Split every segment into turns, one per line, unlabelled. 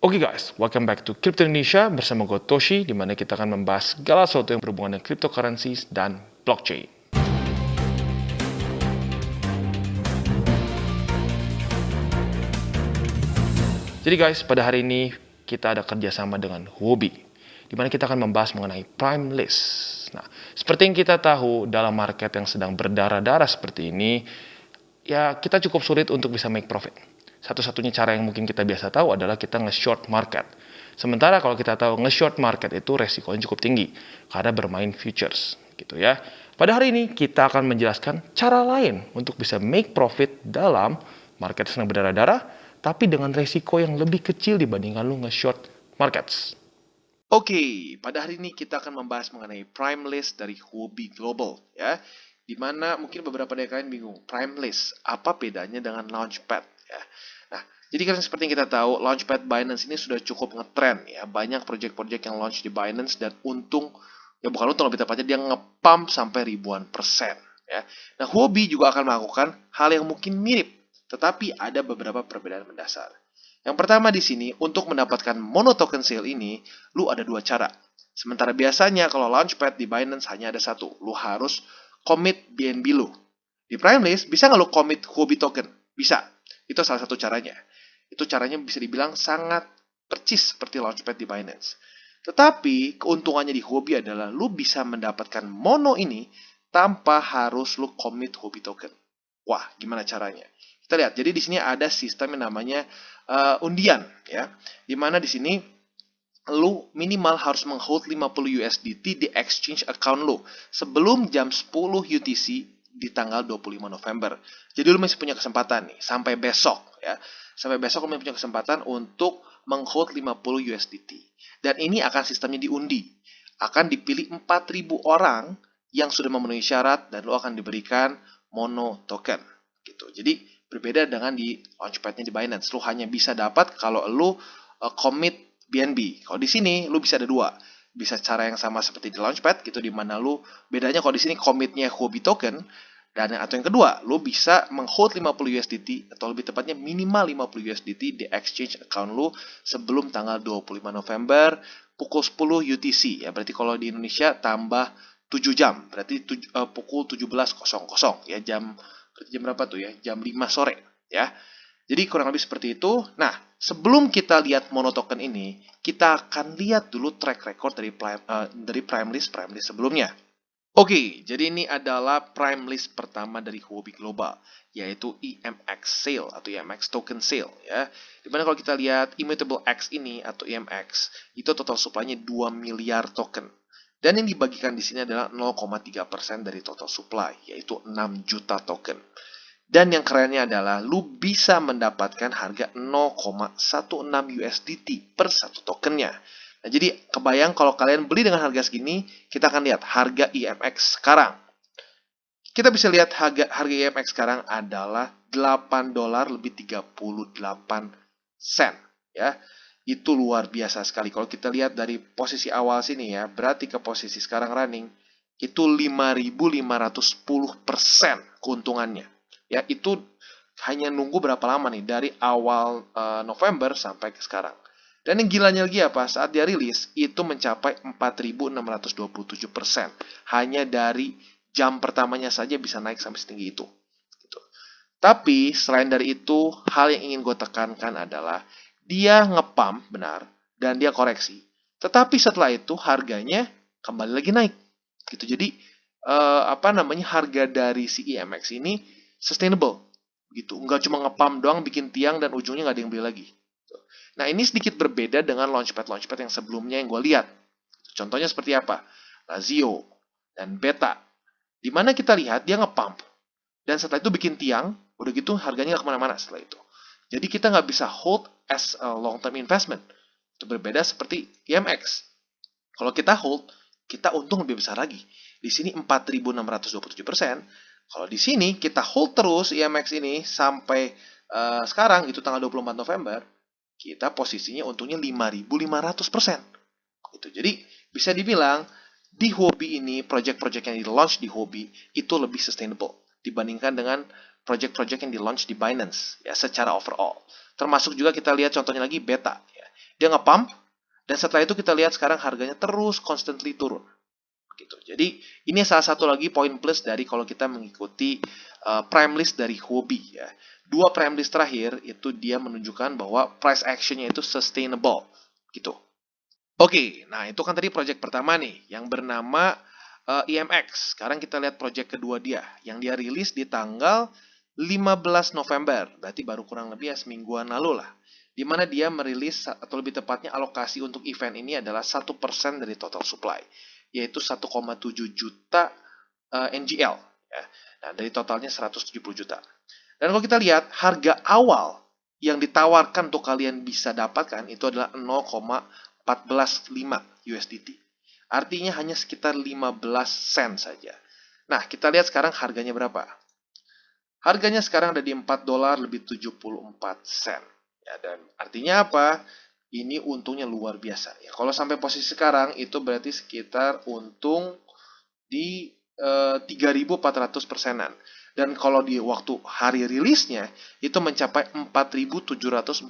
Oke guys, welcome back to Crypto Indonesia bersama gue Toshi, di mana kita akan membahas segala sesuatu yang berhubungan dengan cryptocurrencies dan blockchain. Jadi guys, pada hari ini kita ada kerjasama dengan Huobi, di mana kita akan membahas mengenai Prime List. Nah, seperti yang kita tahu dalam market yang sedang berdarah-darah seperti ini, ya kita cukup sulit untuk bisa make profit. Satu-satunya cara yang mungkin kita biasa tahu adalah kita nge-short market. Sementara kalau kita tahu nge-short market itu resikonya cukup tinggi karena bermain futures gitu ya. Pada hari ini kita akan menjelaskan cara lain untuk bisa make profit dalam market sedang berdarah-darah tapi dengan resiko yang lebih kecil dibandingkan lu nge-short markets. Oke, pada hari ini kita akan membahas mengenai Prime List dari Huobi Global ya. Dimana mungkin beberapa dari kalian bingung, Prime List apa bedanya dengan Launchpad ya. Nah, jadi kan seperti yang kita tahu, Launchpad Binance ini sudah cukup ngetrend ya. Banyak project-project yang launch di Binance dan untung, ya bukan untung lebih tepatnya, dia nge-pump sampai ribuan persen ya. Nah, Huobi juga akan melakukan hal yang mungkin mirip, tetapi ada beberapa perbedaan mendasar. Yang pertama di sini, untuk mendapatkan mono token sale ini, lu ada dua cara. Sementara biasanya kalau Launchpad di Binance hanya ada satu, lu harus commit BNB lu. Di Prime List, bisa nggak lu commit Huobi token? Bisa. Itu salah satu caranya. Itu caranya bisa dibilang sangat percis seperti Launchpad di Binance. Tetapi keuntungannya di Huobi adalah lu bisa mendapatkan mono ini tanpa harus lu commit Huobi token. Wah, gimana caranya? Kita lihat. Jadi di sini ada sistem yang namanya undian ya. Dimana di sini lu minimal harus menghold 50 USDT di exchange account lu sebelum jam 10 UTC di tanggal 25 November. Jadi lu masih punya kesempatan nih sampai besok ya. Sampai besok lu masih punya kesempatan untuk menghold 50 USDT. Dan ini akan sistemnya diundi. Akan dipilih 4.000 orang yang sudah memenuhi syarat dan lu akan diberikan mono token gitu. Jadi berbeda dengan di Launchpad-nya di Binance. Lu hanya bisa dapat kalau lu commit BNB. Kalau di sini lu bisa ada dua. Bisa cara yang sama seperti di Launchpad gitu, di mana lu bedanya kalau di sini commitnya Huobi token, dan atau yang kedua lu bisa menghold 50 USDT atau lebih tepatnya minimal 50 USDT di exchange account lu sebelum tanggal 25 November pukul 10 UTC ya. Berarti kalau di Indonesia tambah 7 jam. Berarti pukul 17.00 ya, jam berapa tuh ya? Jam 5 sore ya. Jadi kurang lebih seperti itu. Nah, sebelum kita lihat mono token ini, kita akan lihat dulu track record dari Prime List sebelumnya. Oke, jadi ini adalah Prime List pertama dari Huobi Global, yaitu EMX Sale atau EMX Token Sale ya. Dimana kalau kita lihat Immutable X ini atau EMX, itu total supply-nya 2 miliar token. Dan yang dibagikan di sini adalah 0,3% dari total supply, yaitu 6 juta token. Dan yang kerennya adalah lu bisa mendapatkan harga 0,16 USDT per satu tokennya. Nah, jadi kebayang kalau kalian beli dengan harga segini, kita akan lihat harga EMX sekarang. Kita bisa lihat harga EMX sekarang adalah $8 lebih 38 sen ya. Itu luar biasa sekali. Kalau kita lihat dari posisi awal sini ya, berarti ke posisi sekarang running itu 5.510% keuntungannya. Ya, itu hanya nunggu berapa lama nih dari awal November sampai ke sekarang. Dan yang gilanya lagi apa? Saat dia rilis itu mencapai 4.627%. Hanya dari jam pertamanya saja bisa naik sampai setinggi itu. Gitu. Tapi selain dari itu, hal yang ingin gue tekankan adalah dia nge-pump benar dan dia koreksi. Tetapi setelah itu harganya kembali lagi naik. Gitu. Jadi harga dari si EMX ini sustainable gitu, nggak cuma nge-pump doang bikin tiang dan ujungnya nggak ada yang beli lagi. Nah, ini sedikit berbeda dengan launchpad yang sebelumnya yang gue lihat. Contohnya seperti apa? Lazio dan Beta, dimana kita lihat dia nge-pump dan setelah itu bikin tiang, udah gitu harganya nggak kemana-mana setelah itu. Jadi kita nggak bisa hold as a long term investment. Itu berbeda seperti EMX. Kalau kita hold, kita untung lebih besar lagi. Di sini 4.627%. Kalau di sini kita hold terus EMX ini sampai sekarang itu tanggal 24 November, kita posisinya untungnya 5.500%. Gitu. Jadi bisa dibilang di Huobi ini project-project yang di-launch di Huobi itu lebih sustainable dibandingkan dengan project-project yang di-launch di Binance ya secara overall. Termasuk juga kita lihat contohnya lagi Beta ya.
dia nge-pump, dan setelah itu kita lihat sekarang harganya terus constantly turun. Gitu. Jadi ini salah satu lagi poin plus dari kalau kita mengikuti prime list dari Huobi ya. Dua prime list terakhir itu dia menunjukkan bahwa price actionnya itu sustainable gitu. Oke, nah itu kan tadi project pertama nih yang bernama IMX. Sekarang kita lihat project kedua dia yang dia rilis di tanggal 15 November. Berarti baru kurang lebih ya semingguan lalu lah. Di mana dia merilis atau lebih tepatnya alokasi untuk event ini adalah 1% dari total supply, yaitu 1,7 juta NGL ya. Nah, dari totalnya 170 juta. Dan kalau kita lihat harga awal yang ditawarkan untuk kalian bisa dapatkan itu adalah 0,145 USDT. Artinya hanya sekitar 15 sen saja. Nah, kita lihat sekarang harganya berapa. Harganya sekarang ada di 4 dolar lebih 74 sen. Ya, dan artinya apa? Ini untungnya luar biasa. Ya, kalau sampai posisi sekarang itu berarti sekitar untung di 3.400 persenan. Dan kalau di waktu hari rilisnya itu mencapai 4.744%.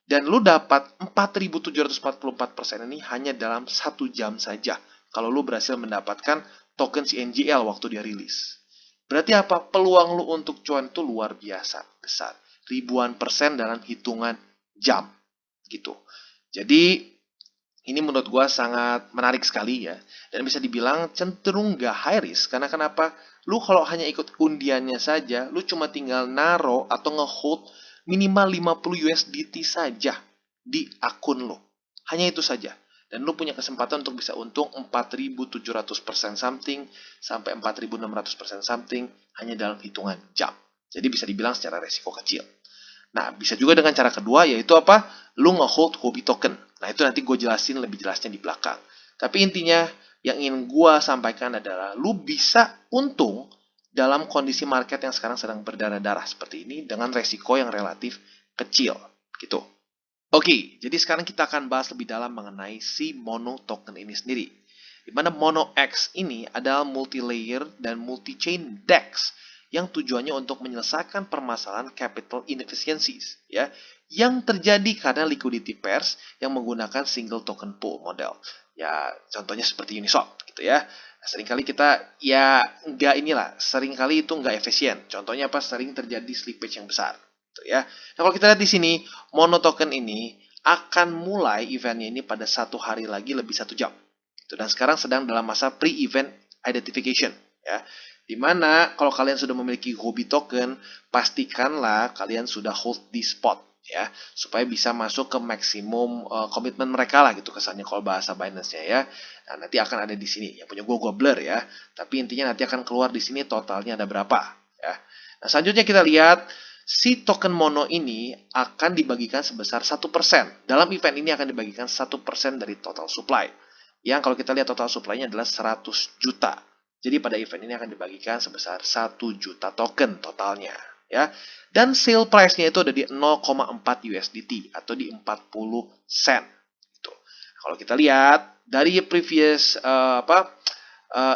Dan lu dapat 4.744% ini hanya dalam 1 jam saja. Kalau lu berhasil mendapatkan token CNGL waktu dia rilis. Berarti apa? Peluang lu untuk cuan itu luar biasa besar. Ribuan persen dalam hitungan jam. Gitu. Jadi ini menurut gua sangat menarik sekali ya. Dan bisa dibilang cenderung gak high risk. Karena kenapa? Lu kalau hanya ikut undiannya saja, lu cuma tinggal naro atau nge-hold minimal 50 USDT saja di akun lu. Hanya itu saja. Dan lu punya kesempatan untuk bisa untung 4.700% something sampai 4.600% something hanya dalam hitungan jam. Jadi bisa dibilang secara resiko kecil. Nah, bisa juga dengan cara kedua, yaitu apa? Lu nge-hold Huobi token. Nah, itu nanti gue jelasin lebih jelasnya di belakang. Tapi intinya, yang ingin gue sampaikan adalah, lu bisa untung dalam kondisi market yang sekarang sedang berdarah-darah seperti ini, dengan resiko yang relatif kecil. Gitu. Oke, jadi sekarang kita akan bahas lebih dalam mengenai si Mono token ini sendiri. Di mana Mono X ini adalah multi-layer dan multi-chain DEX yang tujuannya untuk menyelesaikan permasalahan capital inefficiencies ya, yang terjadi karena liquidity pairs yang menggunakan single token pool model. Ya, contohnya seperti Uniswap gitu ya. Seringkali kita seringkali itu nggak efisien. Contohnya apa? Sering terjadi slippage yang besar. Gitu ya. Nah, kalau kita lihat di sini, Mono token ini akan mulai eventnya ini pada 1 hari lagi lebih 1 jam. Gitu. Dan sekarang sedang dalam masa pre-event identification ya. Dimana kalau kalian sudah memiliki Huobi token, pastikanlah kalian sudah hold di spot ya, supaya bisa masuk ke maksimum komitmen mereka lah gitu kesannya kalau bahasa Binance-nya ya. Nah, nanti akan ada di sini. Yang punya gue blur ya. Tapi intinya nanti akan keluar di sini totalnya ada berapa ya. Nah, selanjutnya kita lihat si token Mono ini akan dibagikan sebesar 1%. Dalam event ini akan dibagikan 1% dari total supply. Yang kalau kita lihat total supply-nya adalah 100 juta. Jadi pada event ini akan dibagikan sebesar 1 juta token totalnya. Ya. Dan sale price-nya itu ada di 0,4 USDT atau di 40 sen. Gitu. Kalau kita lihat dari previous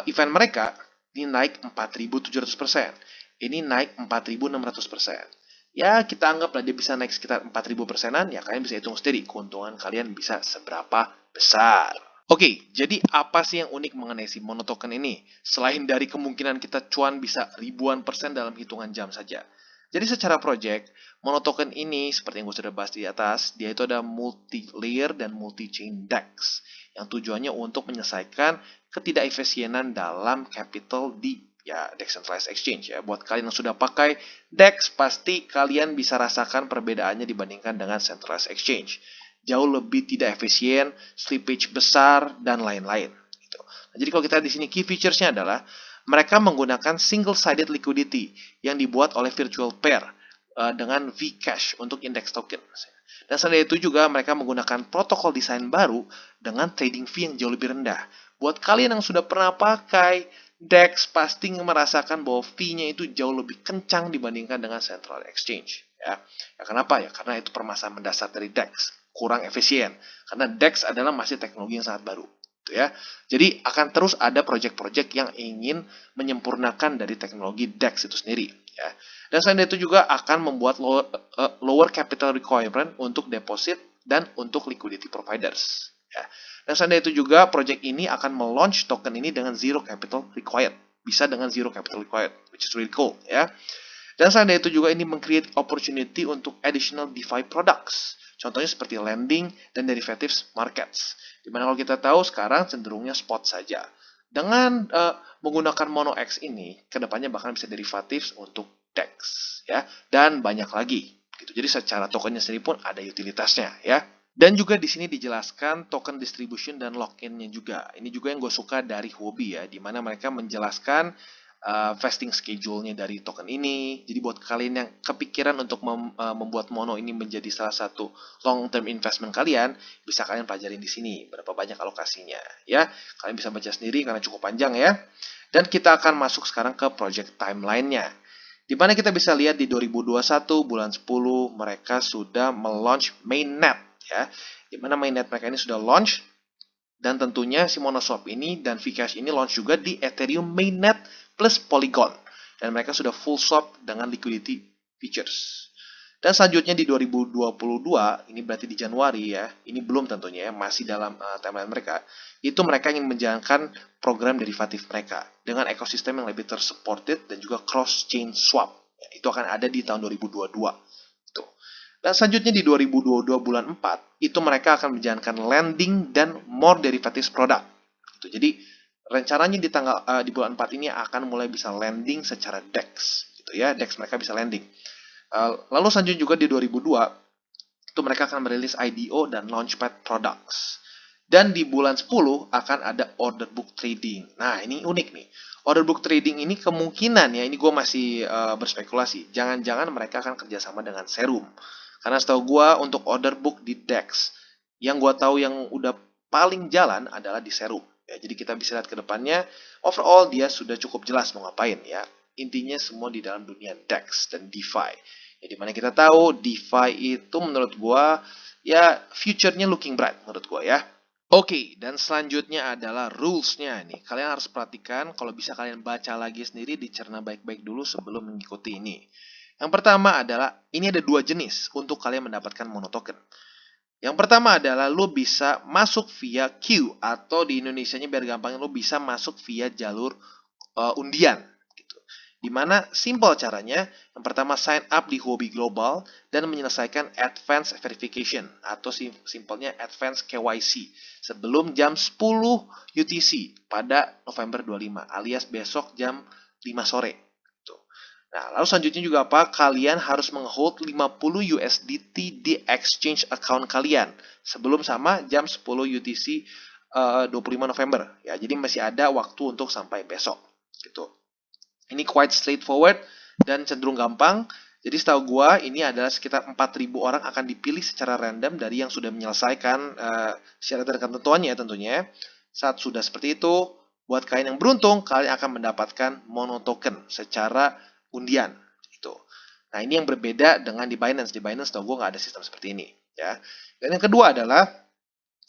event mereka, ini naik 4.700%. Ini naik 4.600%. Ya, kita anggaplah dia bisa naik sekitar 4.000 persenan, ya kalian bisa hitung sendiri keuntungan kalian bisa seberapa besar. Oke, jadi apa sih yang unik mengenai si Mono token ini? Selain dari kemungkinan kita cuan bisa ribuan persen dalam hitungan jam saja. Jadi secara project, Mono token ini seperti yang gue sudah bahas di atas, dia itu ada multi-layer dan multi-chain DEX yang tujuannya untuk menyelesaikan ketidakefisienan dalam capital di decentralized exchange ya. Buat kalian yang sudah pakai DEX, pasti kalian bisa rasakan perbedaannya dibandingkan dengan centralized exchange. Jauh lebih tidak efisien, slippage besar, dan lain-lain. Gitu. Nah, jadi kalau kita di sini key features-nya adalah mereka menggunakan single-sided liquidity yang dibuat oleh virtual pair dengan Vcash untuk index token. Dan selain itu juga mereka menggunakan protokol desain baru dengan trading fee yang jauh lebih rendah. Buat kalian yang sudah pernah pakai DEX pasti merasakan bahwa fee-nya itu jauh lebih kencang dibandingkan dengan central exchange. Ya, kenapa ya? Karena itu permasalahan mendasar dari DEX. Kurang efisien. Karena DEX adalah masih teknologi yang sangat baru. Gitu ya. Jadi akan terus ada project-project yang ingin menyempurnakan dari teknologi DEX itu sendiri. Ya. Dan selain itu juga akan membuat lower capital requirement untuk deposit dan untuk liquidity providers. Ya. Dan seandainya itu juga, project ini akan melaunch token ini dengan zero capital required. Bisa dengan zero capital required, which is really cool. Ya. Dan seandainya itu juga ini meng-create opportunity untuk additional DeFi products. Contohnya seperti lending dan derivatives markets. Dimana kalau kita tahu sekarang cenderungnya spot saja. Dengan menggunakan Mono X ini, kedepannya bahkan bisa derivatives untuk DEX. Ya, dan banyak lagi. Gitu. Jadi secara tokennya sendiri pun ada utilitasnya. Ya. Dan juga di sini dijelaskan token distribution dan lock-in-nya juga. Ini juga yang gue suka dari Huobi ya, di mana mereka menjelaskan vesting schedule-nya dari token ini. Jadi buat kalian yang kepikiran untuk membuat Mono ini menjadi salah satu long-term investment kalian, bisa kalian pelajarin di sini berapa banyak alokasinya. Ya, kalian bisa baca sendiri karena cukup panjang ya. Dan kita akan masuk sekarang ke project timeline-nya. Di mana kita bisa lihat di 2021 bulan 10 mereka sudah melaunch mainnet ya. Di mana mainnet mereka ini sudah launch, dan tentunya si Monoswap ini dan Vcash ini launch juga di Ethereum mainnet plus Polygon. Dan mereka sudah full swap dengan liquidity features. Dan selanjutnya di 2022, ini berarti di Januari ya, ini belum tentunya ya, masih dalam timeline mereka, itu mereka ingin menjalankan program derivatif mereka dengan ekosistem yang lebih tersupported dan juga cross-chain swap. Ya, itu akan ada di tahun 2022. Tuh. Dan selanjutnya di 2022 bulan 4, itu mereka akan menjalankan lending dan more derivatives product. Gitu. Jadi rencananya di bulan 4 ini akan mulai bisa lending secara DEX. Gitu ya, DEX mereka bisa lending. Lalu selanjutnya juga di 2002, itu mereka akan merilis IDO dan Launchpad products. Dan di bulan 10 akan ada order book trading. Nah, ini unik nih. Order book trading ini kemungkinan ya, ini gue masih berspekulasi. Jangan-jangan mereka akan kerjasama dengan Serum. Karena setahu gue untuk order book di DEX, yang gue tahu yang udah paling jalan adalah di Serum. Ya, jadi kita bisa lihat ke depannya, overall dia sudah cukup jelas mau ngapain ya. Intinya semua di dalam dunia DEX dan DeFi. Ya, dimana kita tahu DeFi itu menurut gua ya future-nya looking bright menurut gua ya. Oke, dan selanjutnya adalah rules-nya nih. Kalian harus perhatikan, kalau bisa kalian baca lagi sendiri, dicerna baik-baik dulu sebelum mengikuti ini. Yang pertama adalah, ini ada dua jenis untuk kalian mendapatkan Mono Token. Yang pertama adalah lo bisa masuk via Q, atau di Indonesianya biar gampang, lo bisa masuk via jalur undian. Dimana simple caranya, yang pertama sign up di Huobi Global dan menyelesaikan advance verification atau simpelnya advance KYC sebelum jam 10 UTC pada November 25 alias besok jam 5 sore. Nah, lalu selanjutnya juga apa? Kalian harus menghold 50 USDT di exchange account kalian sebelum sama jam 10 UTC 25 November. Ya, jadi masih ada waktu untuk sampai besok gitu. Ini quite straightforward dan cenderung gampang. Jadi setahu gua ini adalah sekitar 4.000 orang akan dipilih secara random dari yang sudah menyelesaikan syarat dan ketentuannya tentunya. Saat sudah seperti itu, buat kalian yang beruntung, kalian akan mendapatkan Mono Token secara undian. Gitu. Nah, ini yang berbeda dengan di Binance. Di Binance setahu gua nggak ada sistem seperti ini. Ya. Dan yang kedua adalah,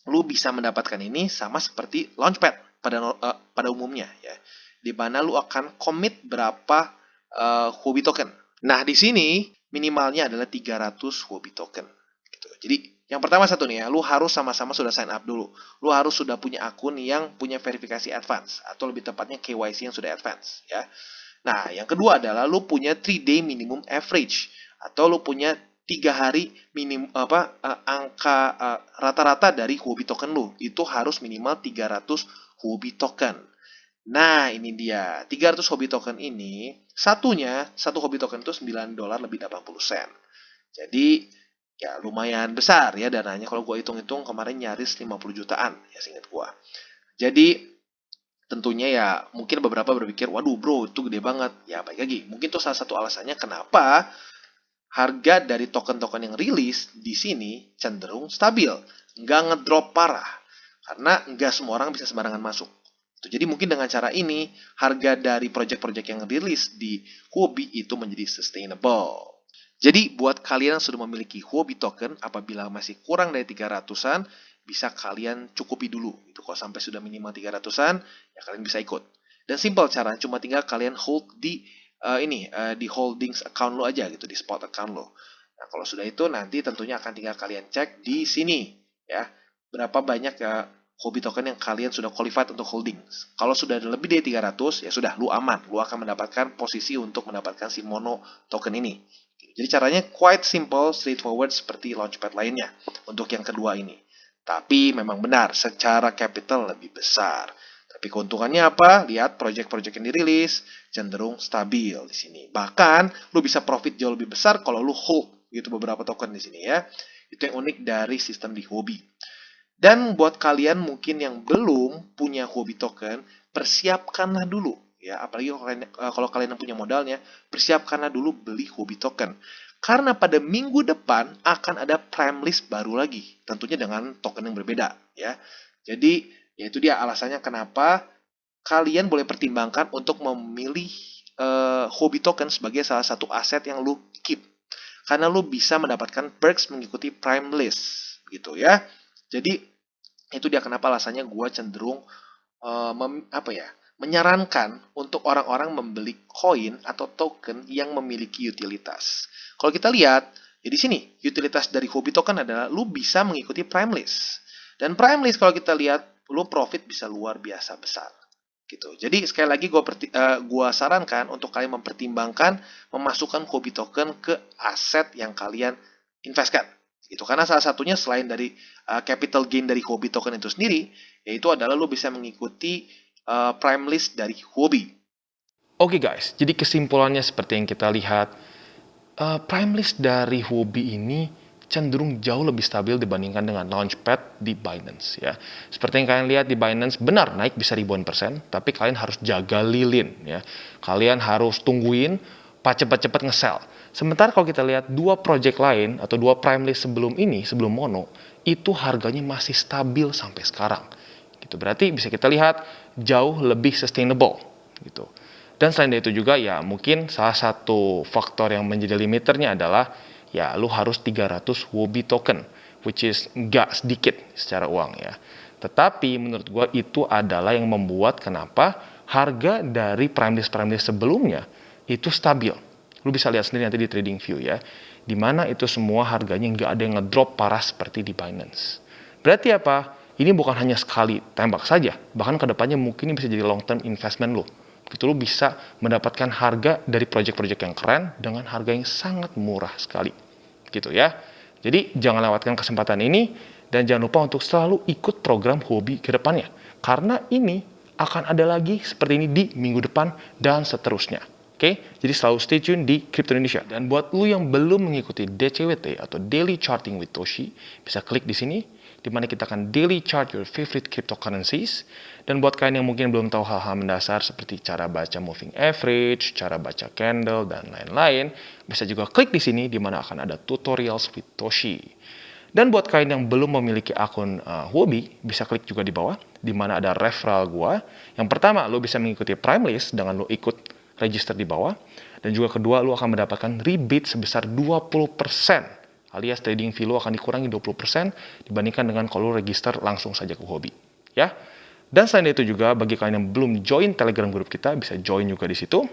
lu bisa mendapatkan ini sama seperti Launchpad pada umumnya. Ya. Di mana lu akan commit berapa Huobi token. Nah, di sini minimalnya adalah 300 Huobi token. Gitu. Jadi, yang pertama satu nih ya, lu harus sama-sama sudah sign up dulu. Lu harus sudah punya akun yang punya verifikasi advance, atau lebih tepatnya KYC yang sudah advance. Ya. Nah, yang kedua adalah lu punya 3-day minimum average, atau lu punya 3 hari angka rata-rata dari Huobi token lu. Itu harus minimal 300 Huobi token. Nah, ini dia. 300 Huobi token ini, satu Huobi token itu $9 lebih 80 sen. Jadi, ya lumayan besar ya dananya. Kalau gue hitung-hitung kemarin nyaris 50 jutaan, ya seingat gue. Jadi, tentunya ya mungkin beberapa berpikir, waduh bro, itu gede banget. Ya, baik lagi. Mungkin itu salah satu alasannya kenapa harga dari token-token yang rilis di sini cenderung stabil. Nggak ngedrop parah. Karena nggak semua orang bisa sembarangan masuk. Jadi mungkin dengan cara ini, harga dari project-project yang rilis di Huobi itu menjadi sustainable. Jadi buat kalian yang sudah memiliki Huobi token, apabila masih kurang dari 300-an, bisa kalian cukupi dulu. Itu kalau sampai sudah minimal 300-an, ya kalian bisa ikut. Dan simple cara, cuma tinggal kalian hold di holdings account lo aja gitu, di spot account lo. Nah, kalau sudah itu nanti tentunya akan tinggal kalian cek di sini ya. Berapa banyak ya Huobi token yang kalian sudah qualified untuk holding. Kalau sudah lebih dari 300, ya sudah, lu aman. Lu akan mendapatkan posisi untuk mendapatkan si Mono token ini. Jadi caranya quite simple, straightforward seperti Launchpad lainnya untuk yang kedua ini. Tapi memang benar, secara capital lebih besar. Tapi keuntungannya apa? Lihat project-project yang dirilis cenderung stabil di sini. Bahkan lu bisa profit jauh lebih besar kalau lu hold gitu beberapa token di sini ya. Itu yang unik dari sistem di Huobi. Dan buat kalian mungkin yang belum punya Huobi token, persiapkanlah dulu ya. Apalagi kalau kalian yang punya modalnya, persiapkanlah dulu beli Huobi token. Karena pada minggu depan akan ada prime list baru lagi, tentunya dengan token yang berbeda ya. Jadi, yaitu dia alasannya kenapa kalian boleh pertimbangkan untuk memilih Huobi token sebagai salah satu aset yang lu keep. Karena lu bisa mendapatkan perks mengikuti prime list gitu ya. Jadi itu dia kenapa alasannya gue cenderung menyarankan untuk orang-orang membeli koin atau token yang memiliki utilitas. Kalau kita lihat, ya di sini utilitas dari Huobi token adalah lu bisa mengikuti prime list. Dan prime list kalau kita lihat, lu profit bisa luar biasa besar. Gitu. Jadi sekali lagi gue sarankan untuk kalian mempertimbangkan memasukkan Huobi token ke aset yang kalian investkan. Itu karena salah satunya selain dari capital gain dari Huobi token itu sendiri, yaitu adalah lo bisa mengikuti prime list dari Huobi.
Oke guys, jadi kesimpulannya seperti yang kita lihat, prime list dari Huobi ini cenderung jauh lebih stabil dibandingkan dengan Launchpad di Binance ya. Seperti yang kalian lihat di Binance, benar naik bisa ribuan persen, tapi kalian harus jaga lilin ya. Kalian harus tungguin cepat-cepat nge-sell. Sementara kalau kita lihat dua project lain atau dua prime list sebelum ini, sebelum Mono, itu harganya masih stabil sampai sekarang. Gitu. Berarti bisa kita lihat jauh lebih sustainable gitu. Dan selain itu juga ya mungkin salah satu faktor yang menjadi limiternya adalah ya lu harus 300 Huobi token, which is nggak sedikit secara uang ya. Tetapi menurut gue itu adalah yang membuat kenapa harga dari prime list sebelumnya itu stabil. Lu bisa lihat sendiri nanti di TradingView ya, dimana itu semua harganya nggak ada yang ngedrop parah seperti di Binance. Berarti apa? Ini bukan hanya sekali tembak saja, bahkan kedepannya mungkin ini bisa jadi long term investment lo. Gitu lo bisa mendapatkan harga dari project-project yang keren dengan harga yang sangat murah sekali. Gitu ya. Jadi jangan lewatkan kesempatan ini dan jangan lupa untuk selalu ikut program Huobi ke depannya. Karena ini akan ada lagi seperti ini di minggu depan dan seterusnya. Oke, jadi selalu stay tune di Crypto Indonesia. Dan buat lu yang belum mengikuti DCWT atau Daily Charting with Toshi, bisa klik di sini, di mana kita akan daily chart your favorite cryptocurrencies. Dan buat kalian yang mungkin belum tahu hal-hal mendasar seperti cara baca moving average, cara baca candle, dan lain-lain, bisa juga klik di sini, di mana akan ada tutorials with Toshi. Dan buat kalian yang belum memiliki akun Huobi, bisa klik juga di bawah, di mana ada referral gua. Yang pertama, lo bisa mengikuti Prime List dengan lo ikut register di bawah. Dan juga kedua, lo akan mendapatkan rebate sebesar 20%. Alias trading fee lo akan dikurangi 20% dibandingkan dengan kalau lo register langsung saja ke Huobi. Ya. Dan selain itu juga, bagi kalian yang belum join Telegram group kita, bisa join juga di situ.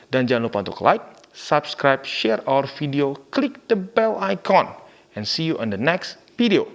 Dan jangan lupa untuk like, subscribe, share our video, klik the bell icon. And see you on the next video.